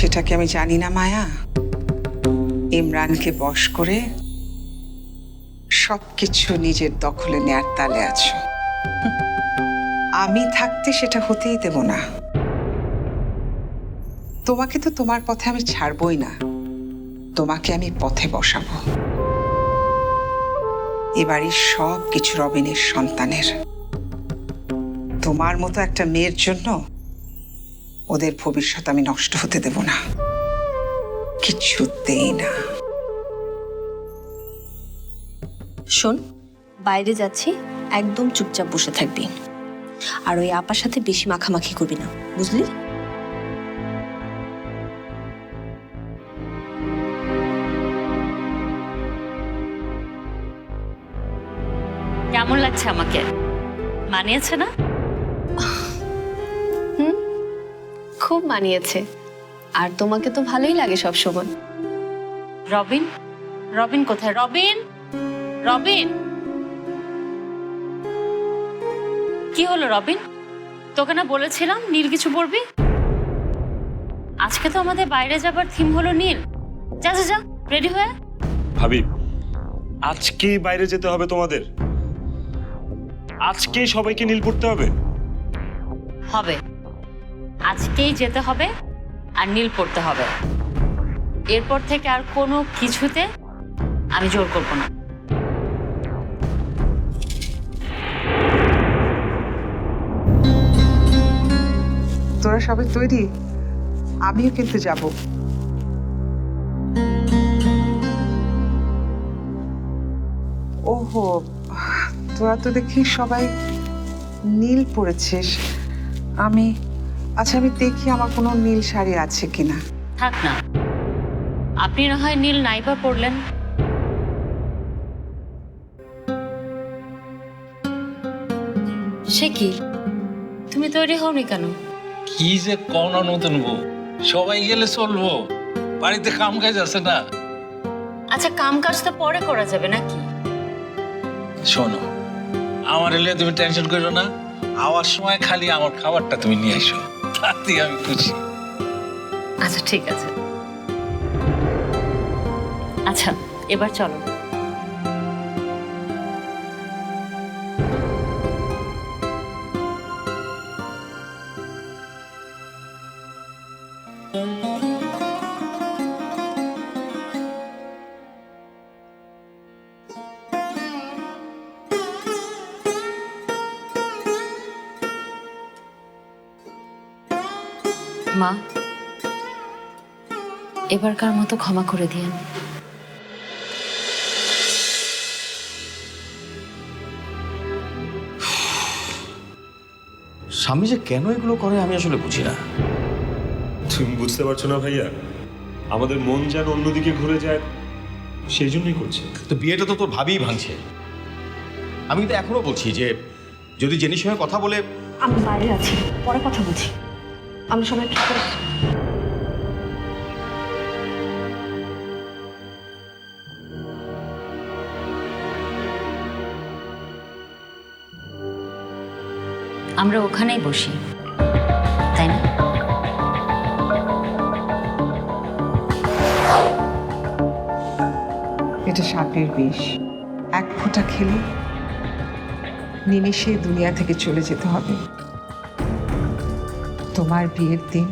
সেটা কি আমি জানি না মায়া? ইমরানকে বশ করে সবকিছু নিজের দখলে নেয়ার তালে আছো। আমি থাকতে সেটা হতেই দেব না। তোমাকে তো তোমার পথে আমি ছাড়বই না, তোমাকে আমি পথে বসাবো। এবারই সব কিছু রবিনের সন্তানের। তোমার মতো একটা মেয়ের জন্য ওদের ভবিষ্যৎ আমি নষ্ট হতে দেব না, কিছুতেই না। শোন, বাইরে যাচ্ছি, একদম চুপচাপ বসে থাকবি। আর ওই আপার সাথে বেশি মাখামাখি করবি না, বুঝলি? কেমন লাগছে আমাকে? মানিয়েছে না? খুব মানিয়েছে। আর তোমাকে তো ভালোই লাগে সব সময়। রবিন, রবিন কোথায়? রবিন, রবিন, কি হলো রবিন? তোকে না বলেছিলাম নীল কিছু পড়বি? আজকে তো আমাদের বাইরে যাবার থিম হলো নীল। যা যা যা, রেডি হয়ে। ভাবি, আজকেই বাইরে যেতে হবে তোমাদের? আজকেই সবাইকে নীল পড়তে হবে? হবে, আজকেই যেতে হবে আর নীল পড়তে হবে। এরপর থেকে আর কোনো কিছুতে আমি জোর করব না। তোরা সবাই তৈরি? আমিও কিন্তু যাব। ওহো, তোরা তো দেখি সবাই নীল পরেছিস। আচ্ছা আমি দেখি আমার কোনো নীল শাড়ি আছে কিনা। থাক না, আপনি না হয় নীল নাইবা পড়লেন। সে কি, তুমি তৈরি হওনি কেন? কি যে কওনা নতুন বউ, সবাই গেলে চলবো, বাড়িতে কাম কাজ আছে না। আচ্ছা, কাম কাজ তো পরে করা যাবে নাকি? শোনো, আমার এলে তুমি টেনশন করো না, আওয়ার সময় খালি আমার খাবারটা তুমি নিয়ে এসো, তাতেই আমি খুশি। আচ্ছা ঠিক আছে। আচ্ছা এবার চলো। মা, এবারকার মতো ক্ষমা করে দিন। স্বামী যে কেন এগুলো করে আমি আসলে বুঝি না। তুমি বুঝতে পারছো না ভাইয়া? আমাদের মন যেন অন্যদিকে ঘুরে যায়, সেই জন্যই করছে। তো বিয়েটা তো তোর ভাবিই ভাঙছে। আমি কিন্তু এখনো বলছি যে যদি জেনির সঙ্গে কথা বলে। আমি বাইরে আছি, পরে কথা বলছি। আমরা সবাই ঠিক করে আমরা ওখানেই বসি, তাই না? এটা সাপের বিষ, এক ফোঁটা খেলে নিমেষে দুনিয়া থেকে চলে যেতে হবে। তোমার বিয়ের দিন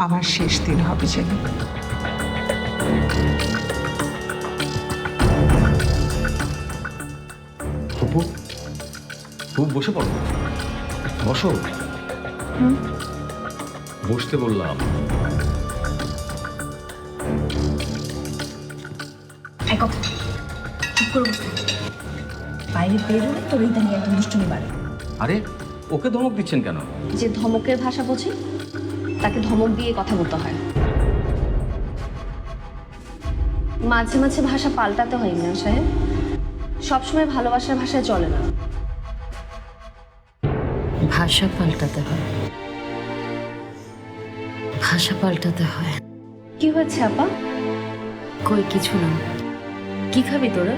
আমার শেষ দিন হবে যেন। খুব খুব বসে পড়ো, বসো। বসতে বললাম। এক কথা, চুপ করে বসে বাইরে বেরোলে তোর এই দাঁড়িয়ে একদম দুষ্টুমি বাড়ে। আরে ওকে ধমক দিচ্ছেন কেন? যে ধমকের ভাষা বোঝে তাকে ধমক দিয়ে কথা বলতে হয়। মাঝে মাঝে ভাষা পাল্টাতে হয় ইমরান সাহেব, সবসময় ভালোবাসার ভাষায় চলে না। ভাষা পাল্টাতে হয়, ভাষা পাল্টাতে হয়। কি হয়েছে আপা? কই কিছু না। কি খাবি তোরা?